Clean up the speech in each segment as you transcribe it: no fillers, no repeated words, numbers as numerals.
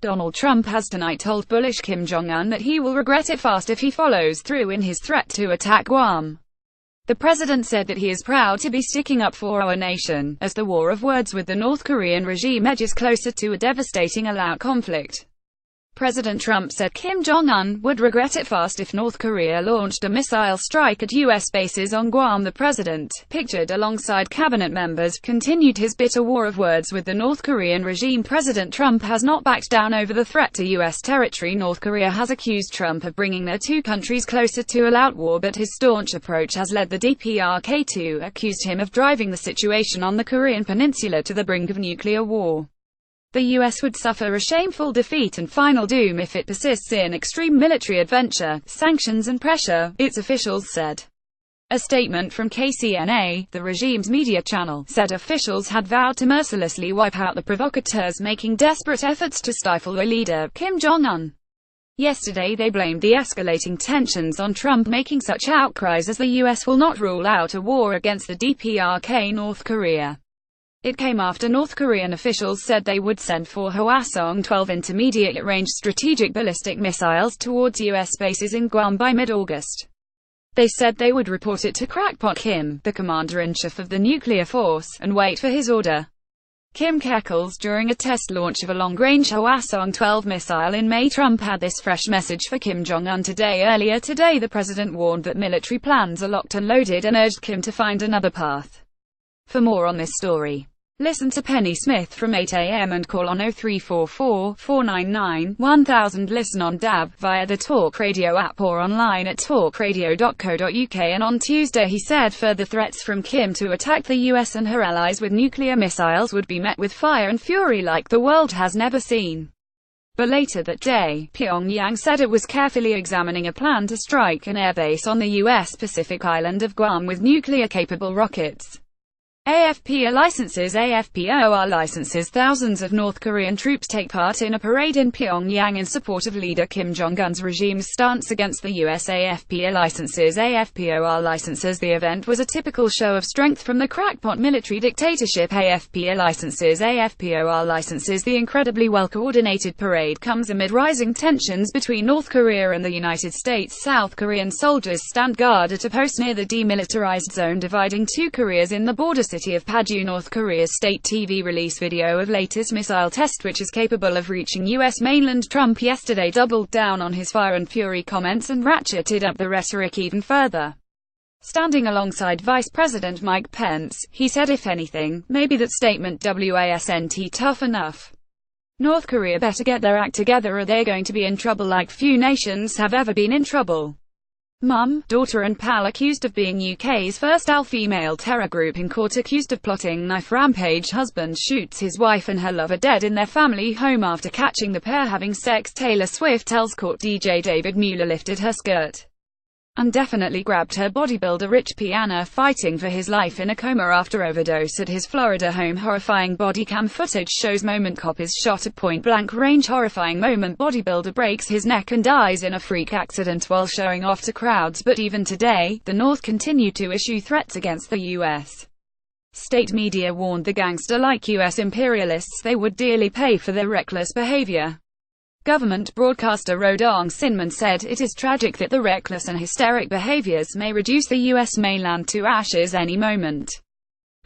Donald Trump has tonight told bullish Kim Jong-un that he will regret it fast if he follows through in his threat to attack Guam. The president said that he is proud to be sticking up for our nation, as the war of words with the North Korean regime edges closer to a devastating all-out conflict. President Trump said Kim Jong-un would regret it fast if North Korea launched a missile strike at U.S. bases on Guam. The president, pictured alongside cabinet members, continued his bitter war of words with the North Korean regime. President Trump has not backed down over the threat to U.S. territory. North Korea has accused Trump of bringing their two countries closer to all-out war, but his staunch approach has led the DPRK to accuse him of driving the situation on the Korean peninsula to the brink of nuclear war. The U.S. would suffer a shameful defeat and final doom if it persists in extreme military adventure, sanctions and pressure, its officials said. A statement from KCNA, the regime's media channel, said officials had vowed to mercilessly wipe out the provocateurs making desperate efforts to stifle their leader, Kim Jong-un. Yesterday they blamed the escalating tensions on Trump making such outcries as the U.S. will not rule out a war against the DPRK North Korea. It came after North Korean officials said they would send 4 Hwasong-12 intermediate-range strategic ballistic missiles towards U.S. bases in Guam by mid-August. They said they would report it to Crackpot Kim, the commander-in-chief of the nuclear force, and wait for his order. Kim cackles during a test launch of a long-range Hwasong-12 missile in May. Trump had this fresh message for Kim Jong-un today. Earlier today the president warned that military plans are locked and loaded and urged Kim to find another path. For more on this story, listen to Penny Smith from 8 a.m. and call on 0344-499-1000. Listen on DAB, via the Talk Radio app or online at talkradio.co.uk. And on Tuesday he said further threats from Kim to attack the US and her allies with nuclear missiles would be met with fire and fury like the world has never seen. But later that day, Pyongyang said it was carefully examining a plan to strike an airbase on the US Pacific island of Guam with nuclear-capable rockets. AFPOR licenses. Thousands of North Korean troops take part in a parade in Pyongyang in support of leader Kim Jong-un's regime's stance against the US. AFPOR licenses. The event was a typical show of strength from the crackpot military dictatorship. AFPOR licenses. The incredibly well-coordinated parade comes amid rising tensions between North Korea and the United States. South Korean soldiers stand guard at a post near the demilitarized zone dividing two Koreas in the border city of Paju. North Korea's state TV released video of latest missile test which is capable of reaching U.S. mainland. Trump yesterday doubled down on his fire and fury comments and ratcheted up the rhetoric even further. Standing alongside Vice President Mike Pence, he said if anything, maybe that statement wasn't tough enough. North Korea better get their act together or they're going to be in trouble like few nations have ever been in trouble. Mum, daughter and pal accused of being UK's first all-female terror group in court. Accused of plotting knife rampage. Husband shoots his wife and her lover dead in their family home after catching the pair having sex. Taylor Swift tells court DJ David Mueller lifted her skirt and definitely grabbed her. Bodybuilder Rich Piana fighting for his life in a coma after overdose at his Florida home. Horrifying body cam footage shows moment. Cop is shot at point-blank range. Horrifying moment. Bodybuilder breaks his neck and dies in a freak accident while showing off to crowds. But even today, the North continued to issue threats against the U.S. State media warned the gangster-like U.S. imperialists they would dearly pay for their reckless behavior. Government broadcaster Rodong Sinman said, "It is tragic that the reckless and hysteric behaviors may reduce the U.S. mainland to ashes any moment."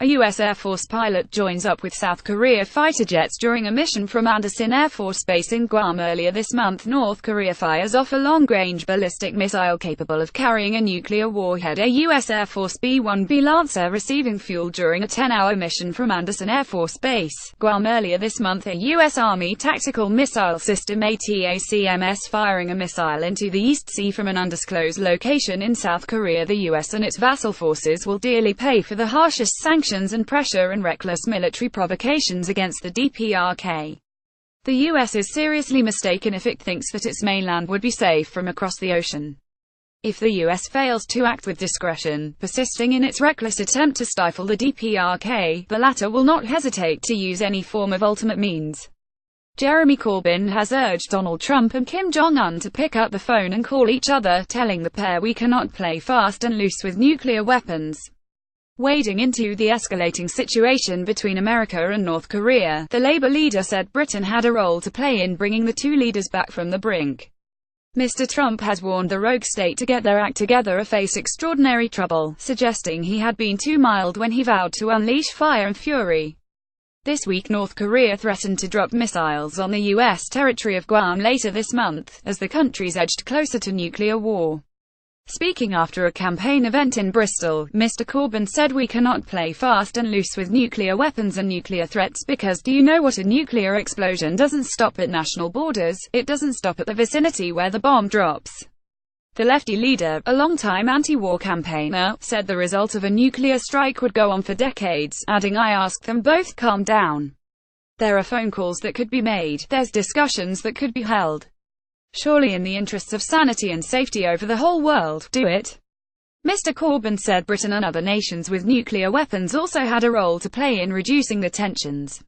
A U.S. Air Force pilot joins up with South Korea fighter jets during a mission from Andersen Air Force Base in Guam earlier this month. North Korea fires off a long-range ballistic missile capable of carrying a nuclear warhead. A U.S. Air Force B-1B Lancer receiving fuel during a 10-hour mission from Andersen Air Force Base, Guam earlier this month. A U.S. Army tactical missile system ATACMS firing a missile into the East Sea from an undisclosed location in South Korea. The U.S. and its vassal forces will dearly pay for the harshest sanctions and pressure and reckless military provocations against the DPRK. The US is seriously mistaken if it thinks that its mainland would be safe from across the ocean. If the US fails to act with discretion, persisting in its reckless attempt to stifle the DPRK, the latter will not hesitate to use any form of ultimate means. Jeremy Corbyn has urged Donald Trump and Kim Jong-un to pick up the phone and call each other, telling the pair we cannot play fast and loose with nuclear weapons. Wading into the escalating situation between America and North Korea, the Labour leader said Britain had a role to play in bringing the two leaders back from the brink. Mr. Trump has warned the rogue state to get their act together or face extraordinary trouble, suggesting he had been too mild when he vowed to unleash fire and fury. This week North Korea threatened to drop missiles on the U.S. territory of Guam later this month, as the countries edged closer to nuclear war. Speaking after a campaign event in Bristol, Mr. Corbyn said we cannot play fast and loose with nuclear weapons and nuclear threats because do you know what, a nuclear explosion doesn't stop at national borders, it doesn't stop at the vicinity where the bomb drops. The lefty leader, a longtime anti-war campaigner, said the result of a nuclear strike would go on for decades, adding, I ask them both calm down. There are phone calls that could be made, there's discussions that could be held. Surely in the interests of sanity and safety over the whole world, do it. Mr. Corbyn said Britain and other nations with nuclear weapons also had a role to play in reducing the tensions.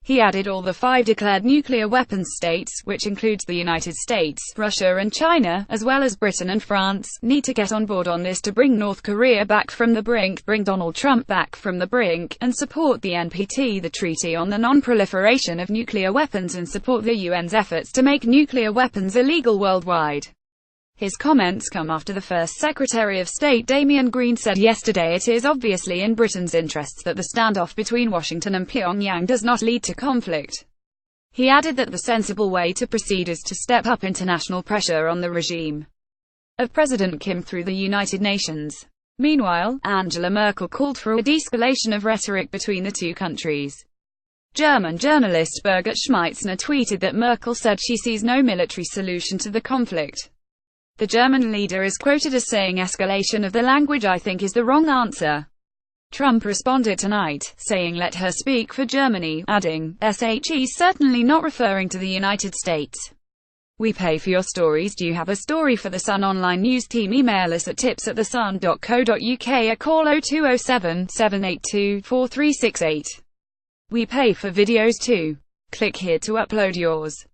He added all the 5 declared nuclear weapons states, which includes the United States, Russia and China, as well as Britain and France, need to get on board on this to bring North Korea back from the brink, bring Donald Trump back from the brink, and support the NPT, the Treaty on the Non-Proliferation of Nuclear Weapons, and support the UN's efforts to make nuclear weapons illegal worldwide. His comments come after the first Secretary of State Damian Green said yesterday it is obviously in Britain's interests that the standoff between Washington and Pyongyang does not lead to conflict. He added that the sensible way to proceed is to step up international pressure on the regime of President Kim through the United Nations. Meanwhile, Angela Merkel called for a de-escalation of rhetoric between the two countries. German journalist Birgit Schmeitzner tweeted that Merkel said she sees no military solution to the conflict. The German leader is quoted as saying escalation of the language I think is the wrong answer. Trump responded tonight, saying let her speak for Germany, adding, "She's certainly not referring to the United States. We pay for your stories. Do you have a story for the Sun online news team? Email us at tips@thesun.co.uk or call 0207 782 4368. We pay for videos too. Click here to upload yours.